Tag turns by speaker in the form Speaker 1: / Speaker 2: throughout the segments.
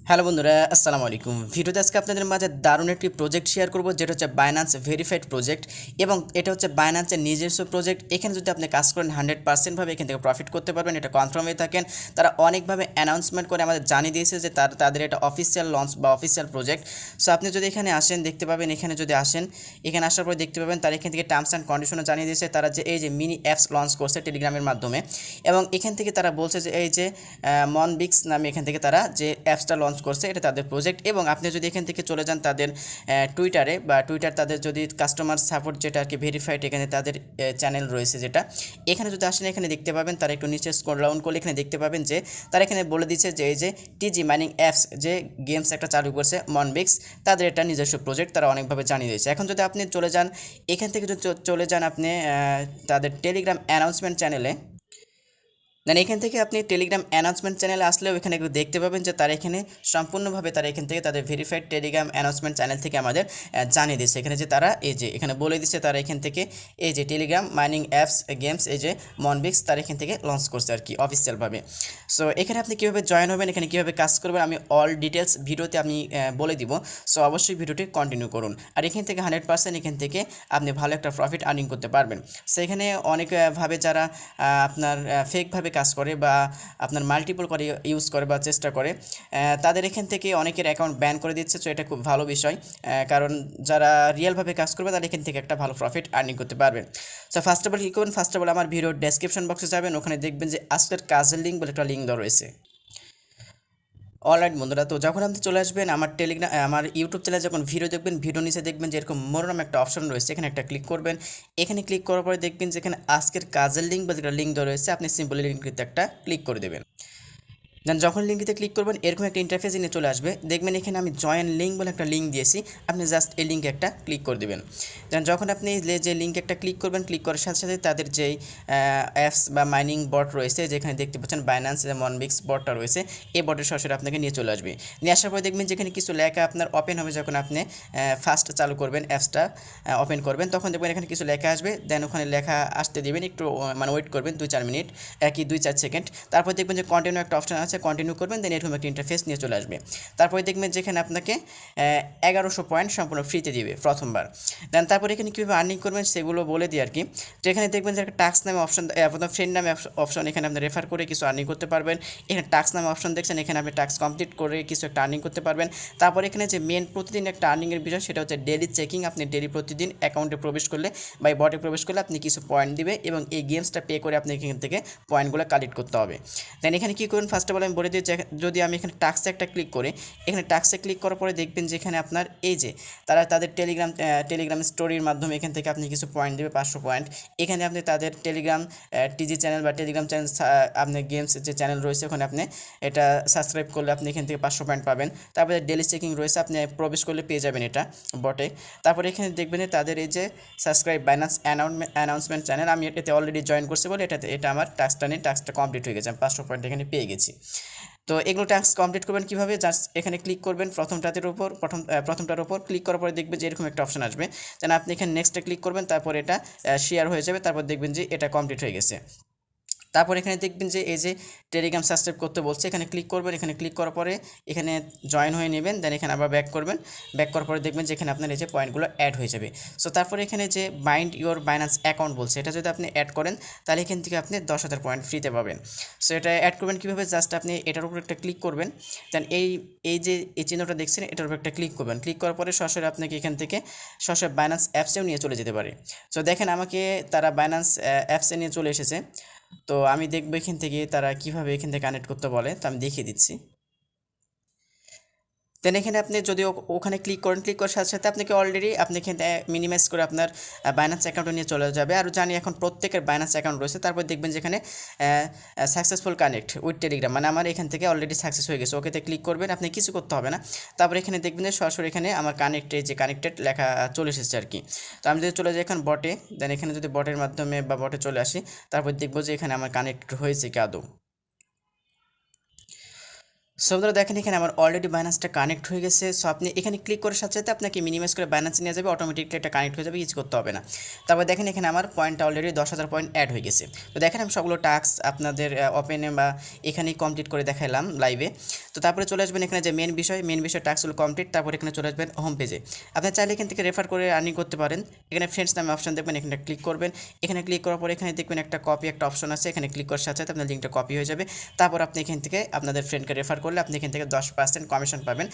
Speaker 1: Hello বন্ধুরা, আসসালামু আলাইকুম। ভিডিওতে আজকে আপনাদের মাঝে দারুণ একটি প্রজেক্ট শেয়ার করব, যেটা হচ্ছে বাইন্যান্স ভেরিফাইড প্রজেক্ট। এবং এটা হচ্ছে বাইন্যান্সের নিজস্ব প্রজেক্ট। এখানে যদি আপনি কাজ করেন 100% ভাবে এখান থেকে প্রফিট করতে পারবেন, এটা কনফার্ম হয়ে থাকেন। তারা অনেকভাবে অ্যানাউন্সমেন্ট করে আমাদের জানিয়ে দিয়েছে যে তাদের এটা অফিসিয়াল লঞ্চ বা অফিসিয়াল প্রজেক্ট। সো আপনি যদি এখানে আসেন দেখতে পাবেন, এখানে যদি আসেন, এখানে আসার পরে দেখতে পাবেন তারা এখান থেকে টার্মস অ্যান্ড কন্ডিশনও জানিয়ে দিয়েছে। তারা যে এই যে মিনি অ্যাপস লঞ্চ করছে টেলিগ্রামের মাধ্যমে, এবং এখান থেকে তারা বলছে যে এই যে মনবিক্স নামে এখান থেকে তারা যে অ্যাপসটা লঞ্চ করছে এটা তাদের প্রজেক্ট। এবং আপনি যদি এখান থেকে চলে যান তাদের টুইটারে, বা টুইটার তাদের যদি কাস্টমার সাপোর্ট যেটা আর কি ভেরিফাইড, এখানে তাদের চ্যানেল রয়েছে যেটা, এখানে যদি আসেন এখানে দেখতে পাবেন তারা একটু নিচে স্ক্রল ডাউন করলে এখানে দেখতে পাবেন যে তারা এখানে বলে দিচ্ছে যে এই যে টিজি মাইনিং অ্যাপস যে গেমস একটা চালু করছে মনবিক্স, তাদের এটা নিজস্ব প্রজেক্ট, তারা অনেকভাবে জানিয়ে দিয়েছে। এখন যদি আপনি চলে যান এখান থেকে যদি চলে যান আপনি তাদের টেলিগ্রাম অ্যানাউন্সমেন্ট চ্যানেলে, দেন এখান থেকে আপনি টেলিগ্রাম অ্যানাউন্সমেন্ট চ্যানেলে আসলেও এখানে একটু দেখতে পাবেন যে তারা এখানে সম্পূর্ণভাবে তারা এখান থেকে তাদের ভেরিফাইড টেলিগ্রাম অ্যানাউন্সমেন্ট চ্যানেল থেকে আমাদের জানিয়ে দিচ্ছে। এখানে যে তারা এই যে এখানে বলে দিচ্ছে তারা এখান থেকে এই যে টেলিগ্রাম মাইনিং অ্যাপস গেমস এই যে মনবিক্স তারা এখান থেকে লঞ্চ করছে আর কি অফিসিয়ালভাবে। সো এখানে আপনি কীভাবে জয়েন হবেন, এখানে কীভাবে কাজ করবেন, আমি অল ডিটেলস ভিডিওতে আমি বলে দিব। সো অবশ্যই ভিডিওটি কন্টিনিউ করুন। আর এখান থেকে 100% এখান থেকে আপনি ভালো একটা প্রফিট আর্নিং করতে পারবেন। সো এখানে অনেকভাবে যারা আপনার ফেকভাবে কাজ করে বা আপনার মাল্টিপল করে ইউজ করে বা চেষ্টা করে, তাদের এখান থেকে অনেকের অ্যাকাউন্ট ব্যান করে দিচ্ছে। সো এটা খুব ভালো বিষয়, কারণ যারা রিয়েলভাবে কাজ করবে তারা এখান থেকে একটা ভালো প্রফিট আর্নিং করতে পারবেন। সো ফার্স্ট অফ অল কী করবেন, ফার্স্ট অফ অল আমার ভিডিওর ডেসক্রিপশন বক্সে যাবেন, ওখানে দেখবেন যে আজকের কাজের লিঙ্ক বলে একটা লিঙ্ক দেওয়া রয়েছে। অলরাইট বন্ধুরা, তো যখন আপনি চলে আসবেন আমার টেলিগ্রাম আমার ইউটিউব চ্যানেলে, যখন ভিডিও দেখবেন ভিডিও নিচে দেখবেন যে এরকম মোর নামে একটা অপশন রয়েছে, এখানে একটা ক্লিক করবেন। এখানে ক্লিক করার পরে দেখবেন যে এখানে আজকের কাজের লিঙ্ক বা যেটা লিঙ্ক দেওয়া রয়েছে, আপনি সিম্পলি লিঙ্কটিতে একটা ক্লিক করে দেবেন। দেন যখন লিঙ্কটিতে ক্লিক করবেন এরকম একটা ইন্টারফেস নিয়ে চলে আসবে। দেখবেন এখানে আমি জয়েন লিঙ্ক বলে একটা লিঙ্ক দিয়েছি, আপনি জাস্ট এই লিঙ্কে একটা ক্লিক করে দেবেন। দেন যখন আপনি যে লিঙ্কে একটা ক্লিক করবেন, ক্লিক করার সাথে সাথে তাদের যেই অ্যাপস বা মাইনিং বট রয়েছে, যেখানে দেখতে পাচ্ছেন বাইন্যান্স যে মনবিক্স বটটা রয়েছে, এই বটের সরাসরি আপনাকে নিয়ে চলে আসবে। নিয়ে আসার পরে দেখবেন যেখানে কিছু লেখা আপনার ওপেন হবে, যখন আপনি ফার্স্ট চালু করবেন অ্যাপসটা ওপেন করবেন, তখন দেখবেন এখানে কিছু লেখা আসবে। দেন ওখানে লেখা আসতে দেবেন, একটু মানে ওয়েট করবেন 2-4 মিনিট, কি 2-4 সেকেন্ড। তারপর দেখবেন যে কন্টিনিউ একটা অপশন আছে, কন্টিনিউ করবেন। দেন এরকম একটা ইন্টারফেস নিয়ে চলে আসবে। তারপরে দেখবেন যেখানে আপনাকে 1100 পয়েন্ট সম্পূর্ণ ফ্রিতে দিবে প্রথমবার। দেন তারপরে এখানে কীভাবে আর্নিং করবেন সেগুলো বলে দিই আর কি। তো এখানে দেখবেন যে একটা টাস্ক নামে অপশন, প্রথম ফ্রেন্ড নামে অপশন, এখানে আপনি রেফার করে কিছু আর্নিং করতে পারবেন। এখানে টাস্ক নামে অপশন দেখছেন, এখানে আপনি টাস্ক কমপ্লিট করে কিছু একটা আর্নিং করতে পারবেন। তারপর এখানে যে মেন প্রতিদিন একটা আর্নিংয়ের বিষয়, সেটা হচ্ছে ডেলি চেকিং। আপনি ডেলি প্রতিদিন অ্যাকাউন্টে প্রবেশ করলে বা বটে প্রবেশ করলে আপনি কিছু পয়েন্ট দিবে, এবং এই গেমসটা পে করে আপনি এখান থেকে পয়েন্টগুলো কালেক্ট করতে হবে। দেন এখানে কী করবেন, ফার্স্ট অফ অল আমি বলে দিই, যদি আমি এখানে টাস্কে একটা ক্লিক করি, এখানে টাস্কে ক্লিক করার পরে দেখবেন যেখানে আপনার এই যে তারা তাদের টেলিগ্রাম স্টোরির মাধ্যমে এখান থেকে আপনি কিছু পয়েন্ট দেবে, 500 পয়েন্ট। এখানে আপনি তাদের টেলিগ্রাম টিজি চ্যানেল বা টেলিগ্রাম চ্যানেল, আপনার গেমস যে চ্যানেল রয়েছে, ওখানে আপনি এটা সাবস্ক্রাইব করলে আপনি এখান থেকে 500 পয়েন্ট পাবেন। তারপরে ডেলি চেকিং রয়েছে, আপনি প্রবেশ করলে পেয়ে যাবেন এটা বটে। তারপরে এখানে দেখবেন তাদের এই যে সাবস্ক্রাইব বাইন্যান্স অ্যানাউন্সমেন্ট চ্যানেল, আমি এতে অলরেডি জয়েন করছি বলে এটা আমার টাস্কটা কমপ্লিট হয়ে গেছে, আমি 500 পয়েন্ট এখানে পেয়ে গেছি। তো এগুলো টাস্ক কমপ্লিট করবেন কীভাবে, জাস্ট এখানে ক্লিক করবেন প্রথমটার উপর ক্লিক করার পরে দেখবেন যে এরকম একটা অপশন আসবে। যেন আপনি এখানে নেক্সটে ক্লিক করবেন, তারপর এটা শেয়ার হয়ে যাবে, তারপর দেখবেন যে এটা কমপ্লিট হয়ে গেছে। তারপর এখানে দেখবেন যে এই যে টেলিগ্রাম সাবস্ক্রাইব করতে বলছে, এখানে ক্লিক করবেন। এখানে ক্লিক করার পরে এখানে জয়েন হয়ে নেবেন। দেন এখানে আবার ব্যাক করবেন। ব্যাক করার পরে দেখবেন যে এখানে আপনার এই যে পয়েন্টগুলো অ্যাড হয়ে যাবে। সো তারপরে এখানে যে বাইন্ড ইউর বাইন্যান্স অ্যাকাউন্ট বলছে, এটা যদি আপনি অ্যাড করেন তাহলে এখান থেকে আপনি 10,000 পয়েন্ট ফ্রিতে পাবেন। সো এটা অ্যাড করবেন কীভাবে, জাস্ট আপনি এটার উপর একটা ক্লিক করবেন। দেন এই যে এই চিহ্নটা দেখছেন, এটার উপর একটা ক্লিক করবেন। ক্লিক করার পরে সরাসরি আপনাকে এখান থেকে সরাসরি বাইন্যান্স অ্যাপসেও নিয়ে চলে যেতে পারে। সো দেখেন আমাকে তারা বাইন্যান্স অ্যাপসে নিয়ে চলে এসেছে। তো আমি দেখবো এখান থেকে তারা কিভাবে এখান থেকে কানেক্ট করতে বলে, তো আমি দেখিয়ে দিচ্ছি। দেন এখানে আপনি যদি ওখানে ক্লিক করেন, ক্লিক করার সাথে সাথে আপনি এখানে মিনিমাইজ করে আপনার বাইন্যান্স অ্যাকাউন্টে নিয়ে চলে যাবে। আর জানি এখন প্রত্যেকের বাইন্যান্স অ্যাকাউন্ট রয়েছে। তারপর দেখবেন যেখানে সাকসেসফুল কানেক্ট উইথ টেলিগ্রাম, মানে আমার এখান থেকে অলরেডি সাকসেস হয়ে গেছে। ওকেতে ক্লিক করবেন, আপনি কিছু করতে হবে না। তারপর এখানে দেখবেন যে সরাসরি এখানে আমার কানেক্টেড লেখা চলে এসেছে আর কি। তো আমি যদি চলে যাই এখন বটে, দেন এখানে যদি বটের মাধ্যমে বা বটে চলে আসি, তারপর দেখবো যে এখানে আমার কানেক্ট হয়েছে কি আদৌ। সো বন্ধুরা দেখেন এখানে আমার অলরেডি বাইন্যান্সটা কানেক্ট হয়ে গেছে। সো আপনি এখানে ক্লিক করার সাথে সাথে আপনাকে মিনিমাইজ করে বাইন্যান্সে নিয়ে যাবে, অটোমেটিকলি এটা কানেক্ট হয়ে যাবে, ইউজ করতে হবে না। তারপর দেখেন এখানে আমার পয়েন্টটা অলরেডি 10,000 পয়েন্ট অ্যাড হয়ে গেছে। তো দেখেন আমি সবগুলো টাস্ক আপনাদের ওপেনে বা এখানেই কমপ্লিট করে দেখালাম লাইভে। তো তারপরে চলে আসবেন এখানে যে মেন বিষয় টাস্কগুলো কমপ্লিট, তারপর এখানে চলে আসবেন হোম পেজে। আপনি চাইলে এখান থেকে রেফার করে আর্নিং করতে পারেন। এখানে ফ্রেন্ডস নামে অপশন দেখবেন, এখানে ক্লিক করবেন। এখানে ক্লিক করার পরে এখানে দেখবেন একটা কপি একটা অপশন আছে, এখানে ক্লিক করার সাথে সাথে আপনার লিঙ্কটা কপি হয়ে যাবে। তারপর আপনি এখান থেকে আপনাদের ফ্রেন্ডকে রেফার করলে আপনি এখান থেকে 10% কমিশন পাবেন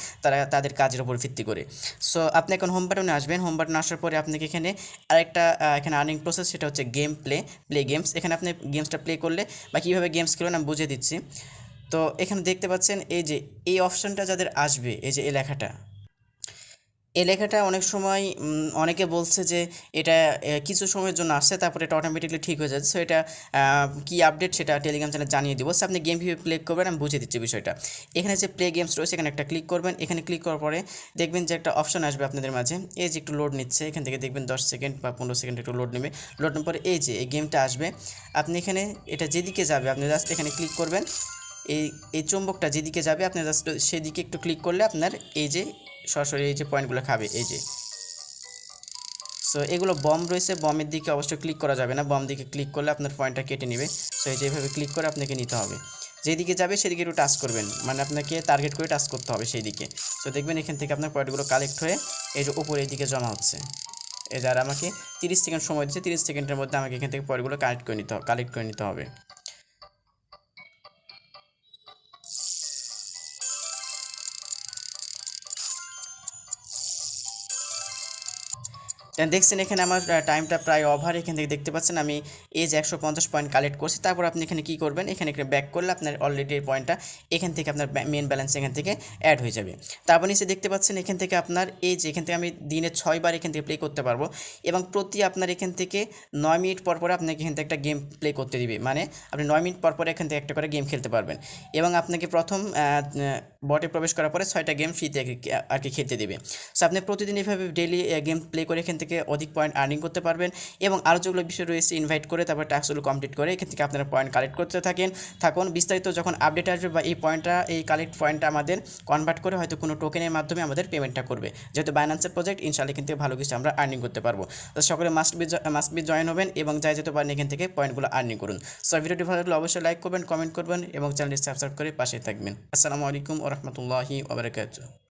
Speaker 1: তাদের কাজের উপর ভিত্তি করে। সো আপনি এখন হোম বাটনে আসবেন। হোম বাটনে আসার পরে আপনাকে এখানে আরেকটা এখানে আর্নিং প্রসেস, সেটা হচ্ছে গেম প্লে গেমস। এখানে আপনি গেমসটা প্লে করলে বা কীভাবে গেমস খেলবেন আমি বুঝিয়ে দিচ্ছি। তো এখানে দেখতে পাচ্ছেন এই যে এই অপশনটা যাদের আসবে, এই যে এই লেখাটা, এই লেখাটা অনেক সময় অনেকে বলছে যে এটা কিছু সময়ের জন্য আসছে, তারপরে এটা অটোমেটিকলি ঠিক হয়ে যাচ্ছে। সো এটা কি আপডেট সেটা টেলিগ্রাম চ্যানেলে জানিয়ে দিব। সো আপনি গেম কীভাবে প্লে করবেন আমি বুঝিয়ে দিচ্ছি বিষয়টা। এখানে যে প্লে গেমস রয়েছে এখানে একটা ক্লিক করবেন। এখানে ক্লিক করার পরে দেখবেন যে একটা অপশন আসবে আপনাদের মাঝে, এই যে একটু লোড নিচ্ছে, এখান থেকে দেখবেন 10 সেকেন্ড বা 15 সেকেন্ড একটু লোড নেবে। লোড নেওয়ার পরে এই যে এই গেমটা আসবে, আপনি এখানে এটা যেদিকে যাবে আপনি জাস্ট এখানে ক্লিক করবেন। এই এই চুম্বকটা যেদিকে যাবে আপনি জাস্ট সেদিকে একটু ক্লিক করলে আপনার এই যে সরাসরি এই যে পয়েন্টগুলো খাবে এই যে। সো এগুলো বম রয়েছে, বমের দিকে অবশ্যই ক্লিক করা যাবে না, বম দিকে ক্লিক করলে আপনার পয়েন্টটা কেটে নেবে। সো এই যে এইভাবে ক্লিক করে আপনাকে নিতে হবে, যেদিকে যাবে সেদিকে একটু টাচ করবেন, মানে আপনাকে টার্গেট করে টাচ করতে হবে সেই দিকে। সো দেখবেন এখান থেকে আপনার পয়েন্টগুলো কালেক্ট হয়ে এই যে উপরে এইদিকে জমা হচ্ছে। এই যার আমাকে 30 সেকেন্ড সময় দিচ্ছে, 30 সেকেন্ডের মধ্যে আমাকে এখান থেকে পয়েন্টগুলো কালেক্ট করে নিতে হবে। দেখছেন এখানে আমার টাইমটা প্রায় ওভার। এখান থেকে দেখতে পাচ্ছেন আমি এই যে 150 পয়েন্ট কালেক্ট করছি। তারপর আপনি এখানে কী করবেন, এখানে ব্যাক করলে আপনার অলরেডি এই পয়েন্টটা এখান থেকে আপনার মেন ব্যালেন্স এখান থেকে অ্যাড হয়ে যাবে। তারপর নিচে দেখতে পাচ্ছেন এখান থেকে আপনার এই যে এখান থেকে আমি দিনে 6 বার এখান থেকে প্লে করতে পারবো, এবং প্রতি আপনার এখান থেকে 9 মিনিট পর পরে আপনাকে এখান থেকে একটা গেম প্লে করতে দিবে, মানে আপনি 9 মিনিট পর পরে এখান থেকে একটা করে গেম খেলতে পারবেন। এবং আপনাকে প্রথম বটে প্রবেশ করার পরে 6টা গেম ফ্রিতে আর কি খেলতে দেবে। সো আপনি প্রতিদিন এইভাবে ডেইলি গেম প্লে করে এখান থেকে অধিক পয়েন্ট আর্নিং করতে পারবেন। এবং আরও যেগুলো বিষয় রয়েছে ইনভাইট করে তারপর টাস্কগুলো কমপ্লিট করে এখান থেকে আপনারা পয়েন্ট কালেক্ট করতে থাকুন। বিস্তারিত যখন আপডেট আসবে বা এই কালেক্ট পয়েন্টটা আমাদের কনভার্ট করে হয়তো কোনো টোকেনের মাধ্যমে আমাদের পেমেন্টটা করবে, যেহেতু বাইন্যান্সের প্রজেক্ট, ইনশাআল্লাহ কিন্তু ভালো কিছু আমরা আর্নিং করতে পারবো। তো সকলে মাস্ট বি জয়েন হবেন এবং যাই যেতে পারেন এখান থেকে পয়েন্টগুলো আর্নিং করুন। সো ভিডিওটি ভালো লাগলে অবশ্যই লাইক করবেন, কমেন্ট করবেন এবং চ্যানেলটি সাবস্ক্রাইব করে পাশে থাকবেন। আসসালামু আলাইকুম ওয়া রাহমাতুল্লাহি ওয়া বারাকাতুহু।